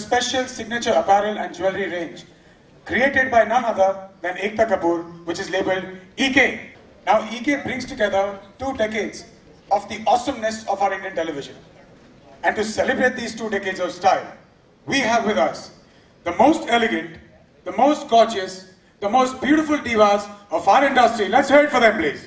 special signature apparel and jewelry range created by none other than Ekta Kapoor, which is labeled EK. Now EK brings together 2 decades of the awesomeness of our Indian television. And to celebrate these 2 decades of style, we have with us the most elegant, the most gorgeous, the most beautiful divas of our industry. Let's hear it for them, please.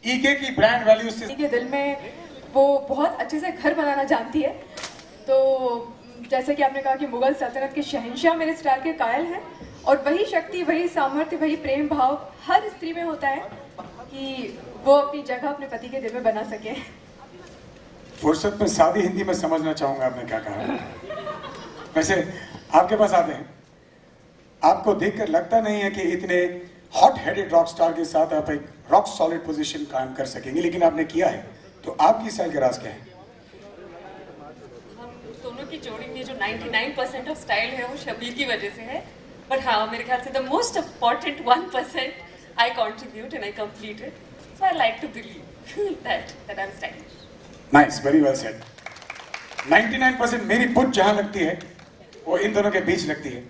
ईके की brand value से के दिल में वो बहुत अच्छे से घर बनाना जानती है। तो जैसे कि आपने कहा कि मुगल सल्तनत के शहंशाह मेरे स्टाइल के कायल हैं, और वही शक्ति, वही सामर्थ्य, वही प्रेम भाव हर स्त्री में होता है कि वो अपनी जगह अपने पति के दिल में बना सके। फुर्सत में सादी हिंदी में समझना चाहूंगा आपने क्या कहा। वैसे आपके पास आते हैं, आपको देखकर लगता नहीं है कि इतने हॉट हेडेड रॉक स्टार के साथ आप एक रॉक सॉलिड पोजीशन कायम कर सकेंगे, लेकिन आपने किया है। तो आपकी स्टाइल का राज क्या है? हम दोनों की जोड़ी में जो 99% ऑफ स्टाइल है वो शबीर की वजह से है, बट हाँ मेरे ख्याल से the most important 1% I contribute and I complete it, so I like to believe that I am stylish. Nice, very well said. 99% मेरी पुट जहां लगती है वो इन दोनों के बीच लगती है।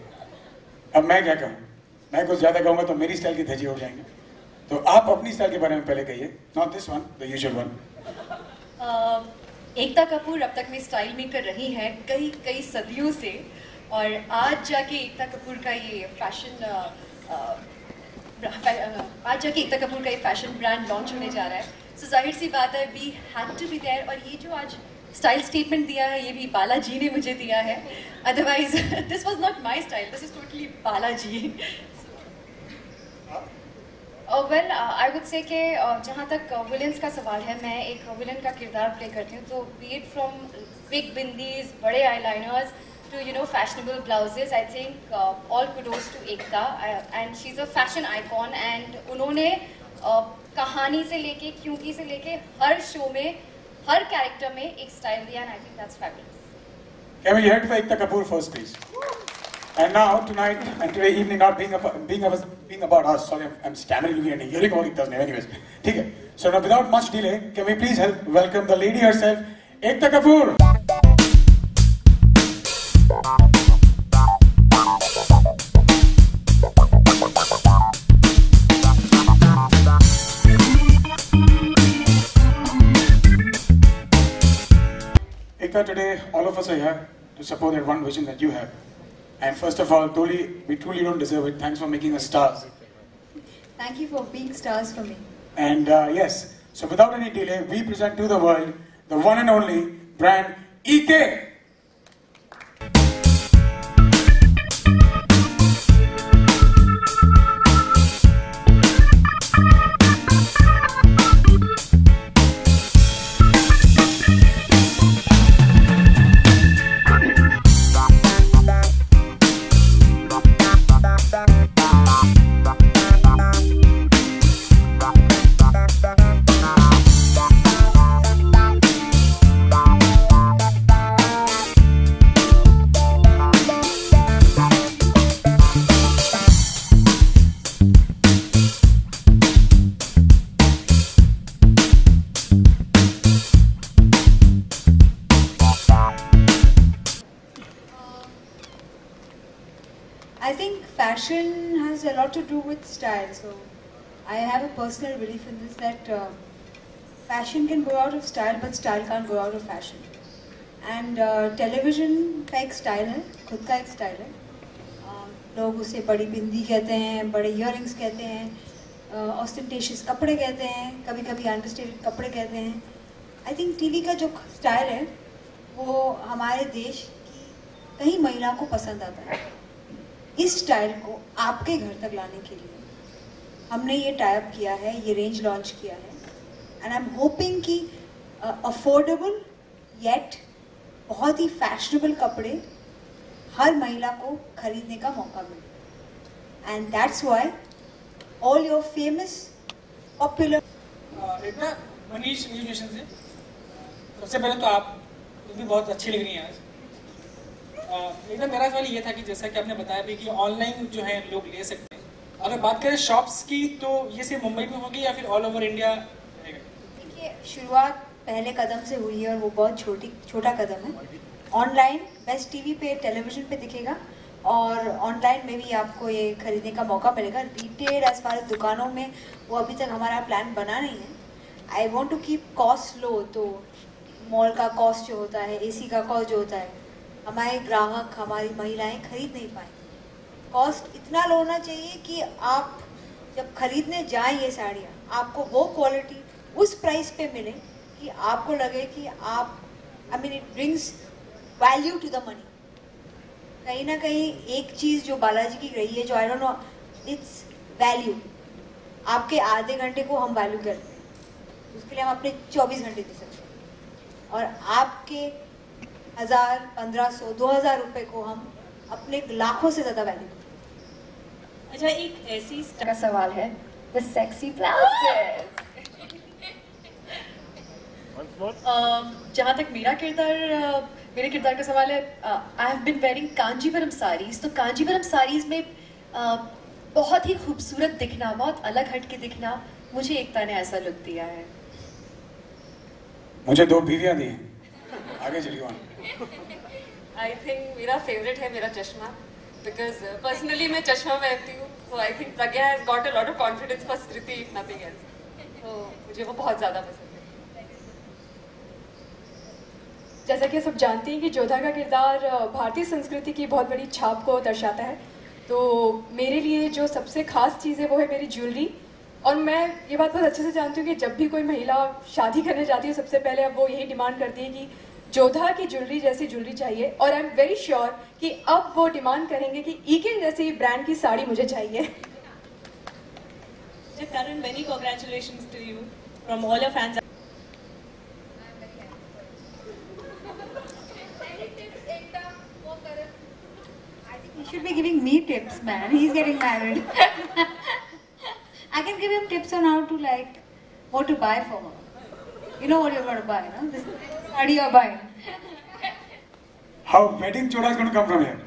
अब मैं क्या कहूँ, मैं कुछ ज्यादा कहूंगा तो मेरी स्टाइल की धज्जी उड़ जाएंगे। तो आप अपनी स्टाइल के बारे में पहले कहिए, not this one, the usual one. Ekta Kapoor अब तक में स्टाइल मेकर रही है कई सदियों से, और आज जाके एकता कपूर का ये फैशन ब्रांड लॉन्च होने जा रहा है। सो जाहिर सी बात है we had to be there, और ये जो आज स्टाइल स्टेटमेंट दिया है ये भी बालाजी ने मुझे दिया है, otherwise this was not my style, this is totally Balaji. Well I would से कि जहाँ तक विलन्स का सवाल है, मैं एक विलन का किरदार प्ले करती हूँ। तो be it from big bindis, बड़े eyeliners to you know fashionable blouses, I think all kudos to Ekta, and she is a fashion icon. And उन्होंने कहानी से लेके क्यूंकी से लेके हर शो में हर कैरेक्टर में एक स्टाइल दिया, and I think that's fabulous. Can we hear it for Ekta Kapoor first, please? And now tonight and today evening, not being about us. Sorry, I'm stammering looking and hearing all Ekta's name. Anyways, ठीक है. So now without much delay, can we please welcome the lady herself, Ekta Kapoor. Ekta, today all of us are here to support that one vision that you have. And first of all, we truly don't deserve it. Thanks for making us stars. Thank you for being stars for me. And yes, so without any delay, we present to the world the one and only brand EK. I think fashion has a lot to do with style. So I have a personal belief in this, that fashion can go out of style, but style can't go out of fashion. And television का एक style है, खुद का एक style है. लोग उसे बड़ी बिंदी कहते हैं, बड़े इयररिंग्स कहते हैं, ऑस्टेंटेशियस कपड़े कहते हैं, कभी कभी अंडरस्टेटेड कपड़े कहते हैं। आई थिंक टीवी का जो स्टाइल है वो हमारे देश की कई महिला को पसंद आता है। इस स्टाइल को आपके घर तक लाने के लिए हमने ये टाइप किया है, ये रेंज लॉन्च किया है, एंड आई एम होपिंग कि अफोर्डेबल येट बहुत ही फैशनेबल कपड़े हर महिला को खरीदने का मौका मिले। And that's why all your famous popular Ekta, Manish news nation से। सबसे पहले तो आप भी बहुत अच्छी लग रही हैं आज। एकता, मेरा सवाल ये था कि जैसा कि आपने बताया भी कि ऑनलाइन जो है लोग ले सकते हैं, अगर बात करें शॉप्स की तो ये सिर्फ मुंबई में होगी या फिर ऑल ओवर इंडिया रहेगा? देखिए, शुरुआत पहले कदम से हुई है और वो बहुत छोटा कदम है। ऑनलाइन बेस्ट टीवी पे, टेलीविजन पे दिखेगा और ऑनलाइन में भी आपको ये खरीदने का मौका मिलेगा। रिटेल एज फार एज दुकानों में वो अभी तक हमारा प्लान बना नहीं है। I want to keep cost low, तो मॉल का कॉस्ट जो होता है, AC का कॉस्ट जो होता है, हमारे ग्राहक, हमारी महिलाएं खरीद नहीं पाए। कॉस्ट इतना लो होना चाहिए कि आप जब खरीदने जाएं ये साड़ियाँ, आपको वो क्वालिटी उस प्राइस पे मिले कि आपको लगे कि आप, I mean it brings value to the money. कहीं ना कहीं एक चीज़ जो बालाजी की रही है, जो I don't know, it's value. आपके आधे घंटे को हम वैल्यू करते हैं, उसके लिए हम अपने 24 घंटे दे सकते हैं, और आपके 1000, 1500, 2000 रुपये को हम अपने लाखों से ज़्यादा वैल्यू करते हैं। अच्छा, एक ऐसी का सवाल है, द सेक्सी ब्लाउजेस। जहाँ तक मेरे किरदार का सवाल है, I have been wearing Kanjeevaram saris. तो कांजीवरम साड़ीज में बहुत ही खूबसूरत दिखना, बहुत अलग हट के दिखना, मुझे एकता ने ऐसा लुक दिया है। मुझे 2 बीवियां दी हैं। आगे चलिए। आई थिंक मेरा फेवरेट है मेरा चश्मा, बिकॉज पर्सनली मैं चश्मा पहनती हूँ, तो I think Pragya has got a lot of confidence for Smriti if nothing else. तो मुझे वो बहुत ज़्यादा पसंद है। जैसा कि सब जानते हैं कि जोधा का किरदार भारतीय संस्कृति की बहुत बड़ी छाप को दर्शाता है। तो मेरे लिए जो सबसे खास चीज़ है वो है मेरी ज्वेलरी। और मैं ये बात बहुत अच्छे से जानती हूँ कि जब भी कोई महिला शादी करने जाती है, सबसे पहले अब वो यही डिमांड करती है कि जोधा की ज्वेलरी जैसी ज्वेलरी चाहिए। और आई एम वेरी श्योर कि अब वो डिमांड करेंगे कि ईके जैसी ब्रांड की साड़ी मुझे चाहिए। Karan, many congratulations to you from all your fans. He should be giving me tips, man. He's getting married. I can give him tips on how to, like, what to buy for her. You know what you're going to buy, no? This saree you're buying. How wedding choda is going to come from here?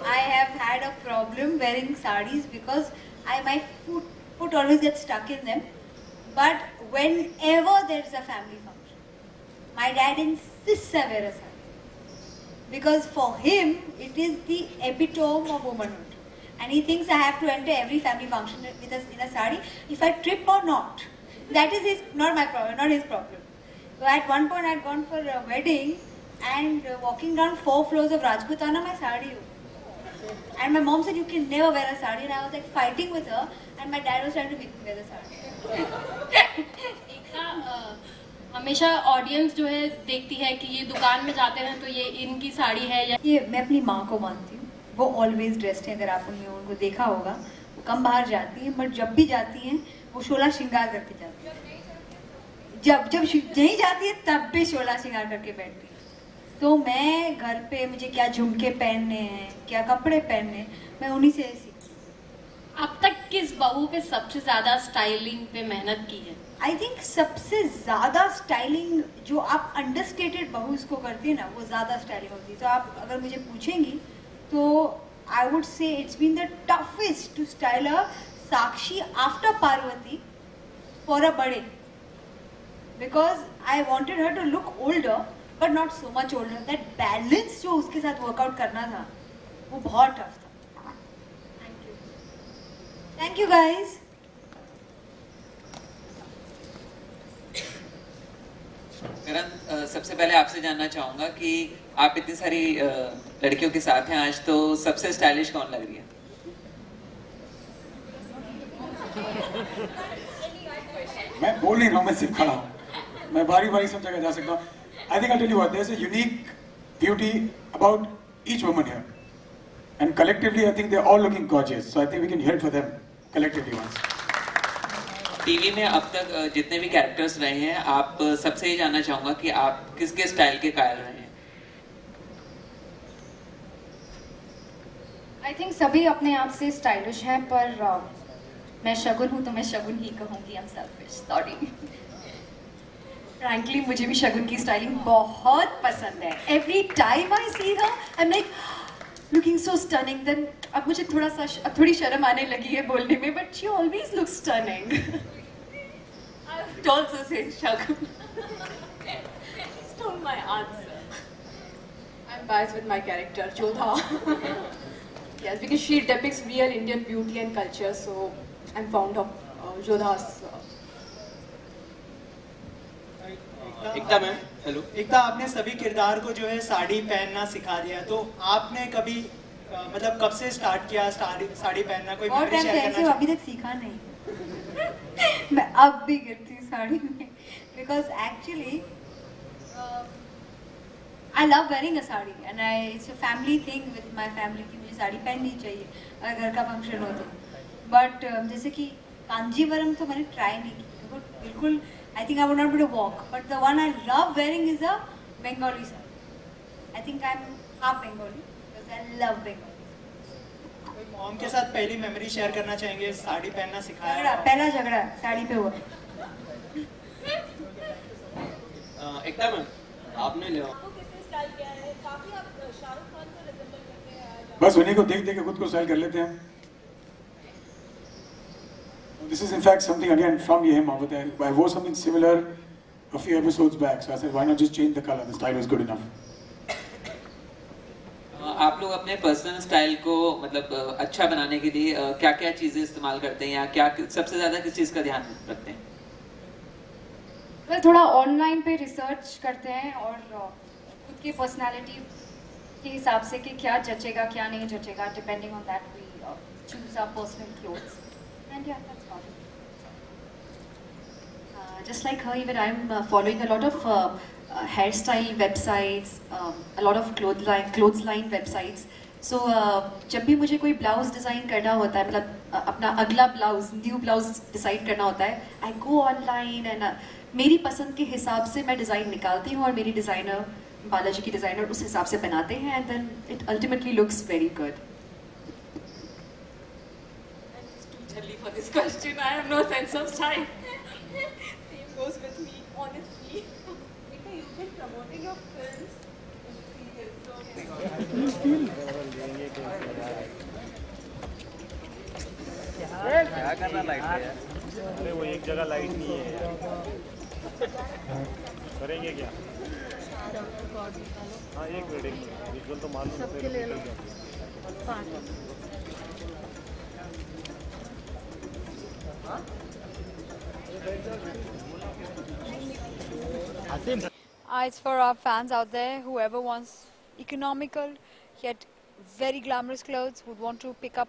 I have had a problem wearing sarees because my foot always gets stuck in them. But whenever there's a family function, my dad insists I wear a saree. Because for him, it is the epitome of womanhood. And he thinks I have to enter every family function in a saree. If I trip or not, that is not my problem, not his problem. So at one point I had gone for a wedding and walking down 4 floors of Rajputana, my saree. And my mom said, you can never wear a saree. And I was like fighting with her, and my dad was trying to make me wear the saree. हमेशा audience जो है देखती है कि ये दुकान में जाते हैं तो ये इनकी साड़ी है या ये मैं अपनी माँ को मानती हूँ। वो ऑलवेज ड्रेस्ड है। अगर आपने उनको देखा होगा, वो कम बाहर जाती हैं, बट जब भी जाती हैं वो शोला श्रृंगार करके जाती हैं। जब यहीं जाती है तब भी शोला श्रृंगार करके बैठती है। तो मैं घर पे मुझे क्या झुमके पहनने हैं, क्या कपड़े पहनने हैं, मैं उन्हीं से सीखती हूँ। अब तक किस बहू पे सबसे ज्यादा स्टाइलिंग पे मेहनत की है? आई थिंक सबसे ज़्यादा स्टाइलिंग जो आप अंडरस्टेटेड बहू इसको करती है ना, वो ज़्यादा स्टाइलिंग होती है। तो आप अगर मुझे पूछेंगी तो I would say it's been the toughest to style a Sakshi after Parvati for a बड़े, because I wanted her to look older but not so much older. That balance जो उसके साथ वर्कआउट करना था वो बहुत टफ था। Thank you guys. करण, सबसे पहले आपसे जानना चाहूंगा कि आप इतनी सारी लड़कियों के साथ हैं आज, तो सबसे स्टाइलिश कौन लग रही है? मैं बोल नहीं रहा हूँ, मैं सिर्फ खड़ा हूँ, मैं बारी बारी सब जगह जा सकता हूँ. I think I'll tell you what, there's a unique beauty about each woman here. And collectively, I think they're all looking gorgeous. So I think we can hear it for them collectively once. TV में अब तक जितने भी characters रहे हैं, आप सबसे ये जानना चाहूंगा कि आप किसके स्टाइल के कायल रहे हैं? आई थिंक सभी अपने आप से स्टाइलिश हैं, पर मैं शगुन हूँ तो मैं शगुन ही कहूँगी. I am selfish, sorry. Frankly मुझे भी शगुन की स्टाइलिंग बहुत पसंद है. Every time I see her I am like looking so stunning. Then अब मुझे थोड़ी शर्म आने लगी है बोलने में, but she always looks stunning. I would also say Shagun. Stole my answer. I'm biased with my character, Jodha. Yes, because she depicts real Indian beauty and culture, so I'm fond of Jodha's. Ekta ma'am, hello. Ekta, आपने सभी किरदार को जो है साड़ी पहनना सिखा दिया, तो आपने कभी मतलब कब से स्टार्ट किया साड़ी पहनना? कोई और टाइम से अभी तक सीखा नहीं. मैं अब भी गिरती हूँ साड़ी में, because actually I love wearing a sari and it's a family thing with my family कि मुझे साड़ी पहननी चाहिए अगर घर का फंक्शन हो तो. बट जैसे कि कांजीवरम तो मैंने ट्राई नहीं की बिल्कुल. I think I would not be able to walk, but the one I love wearing is a Bengali saree. I think I'm half Bengali because I love Bengali. Mom के साथ पहली मेमोरी शेयर करना चाहेंगे? साड़ी पहनना सिखाया? पहला झगड़ा साड़ी पे हुआ. एकता मैम, आपने ले बस उन्हीं को देख देख के खुद को स्टाइल कर लेते हैं. This is in fact something again from Yehem over there. I wore something similar a few episodes back, so I said, why not just change the color? The style was good enough. आप लोग अपने personal style को मतलब अच्छा बनाने के लिए क्या-क्या चीजें इस्तेमाल करते हैं, या क्या सबसे ज्यादा किस चीज का ध्यान रखते हैं? well, थोड़ा ऑनलाइन पे रिसर्च करते हैं और खुद की पर्सनालिटी के हिसाब से कि क्या जचेगा क्या नहीं जचेगा. Depending on that we choose our personal clothes. And yeah, that's fine. Just like her, even I'm following a lot of hairstyle websites, a lot of clothesline websites. So जब भी मुझे कोई ब्लाउज डिज़ाइन करना होता है, मतलब अपना अगला ब्लाउज, न्यू ब्लाउज डिसाइड करना होता है, I go online and मेरी पसंद के हिसाब से मैं डिज़ाइन निकालती हूँ और मेरी डिज़ाइनर, बालाजी की डिज़ाइनर उस हिसाब से बनाते हैं, and then it ultimately looks very good. For this question, I have no sense of style. Same goes with me, honestly. Because you've been promoting your films in serials, क्या करना light है? अरे वो एक जगह लाइट नहीं है यार. करेंगे क्या? हाँ, एक मिनट विजुअल तो मालूम है. सबके ले लो. It's for our fans out there, whoever wants economical yet very glamorous clothes, would want to pick up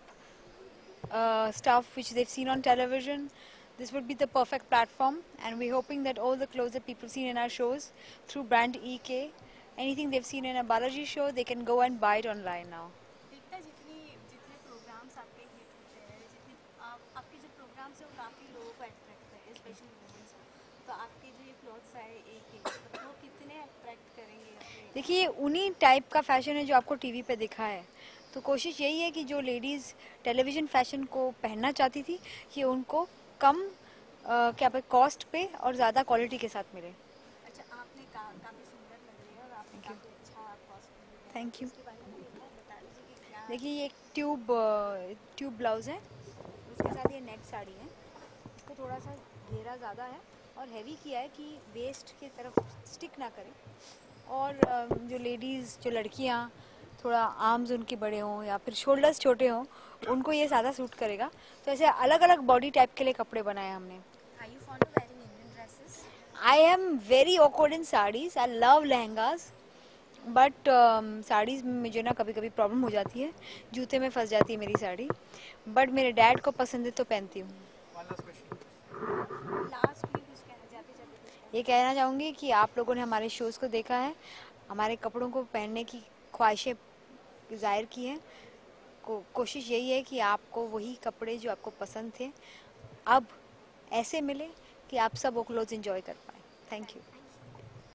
stuff which they've seen on television. This would be the perfect platform, and we're hoping that all the clothes that people seen in our shows through brand EK, anything they've seen in a Balaji show, they can go and buy it online now. जितने programmes आपके hit होते हैं, आपके जो programmes हैं वो काफ़ी लोगों को अट्रैक्ट करते हैं, स्पेशली वुमेन्स को, तो आपके जो ये क्लॉथ्स आए एक वो कितने अट्रैक्ट करेंगे? देखिए, उन्हीं टाइप का फैशन है जो आपको टीवी पे दिखा है, तो कोशिश यही है कि जो लेडीज़ टेलीविज़न फैशन को पहनना चाहती थी, ये उनको कम कॉस्ट पे और ज़्यादा क्वालिटी के साथ मिले. अच्छा, आपने काफ़ी सुंदर लग रही है और आपने काफ़ी अच्छा कॉस्ट्यूम. Thank you. देखिए, ये एक ट्यूब ब्लाउज़ है, उसके साथ ये नेट साड़ी है. इसको थोड़ा सा घेरा ज़्यादा है और हैवी किया है कि वेस्ट की तरफ स्टिक ना करे. और जो लेडीज़, जो लड़कियाँ थोड़ा आर्म्स उनके बड़े हों या फिर शोल्डर्स छोटे हों, उनको ये ज़्यादा सूट करेगा. तो ऐसे अलग अलग बॉडी टाइप के लिए कपड़े बनाए हमने. I am very awkward in sarees. I love lehengas. But saris में मुझे ना कभी कभी प्रॉब्लम हो जाती है, जूते में फंस जाती है मेरी साड़ी, बट मेरे डैड को पसंद है तो पहनती हूँ। ये कहना चाहूँगी कि आप लोगों ने हमारे शोज़ को देखा है, हमारे कपड़ों को पहनने की ख्वाहिशें ज़ाहिर की हैं। कोशिश यही है कि आपको वही कपड़े जो आपको पसंद थे अब ऐसे मिले कि आप सब वो क्लोथ्स एंजॉय कर पाएँ। Thank you.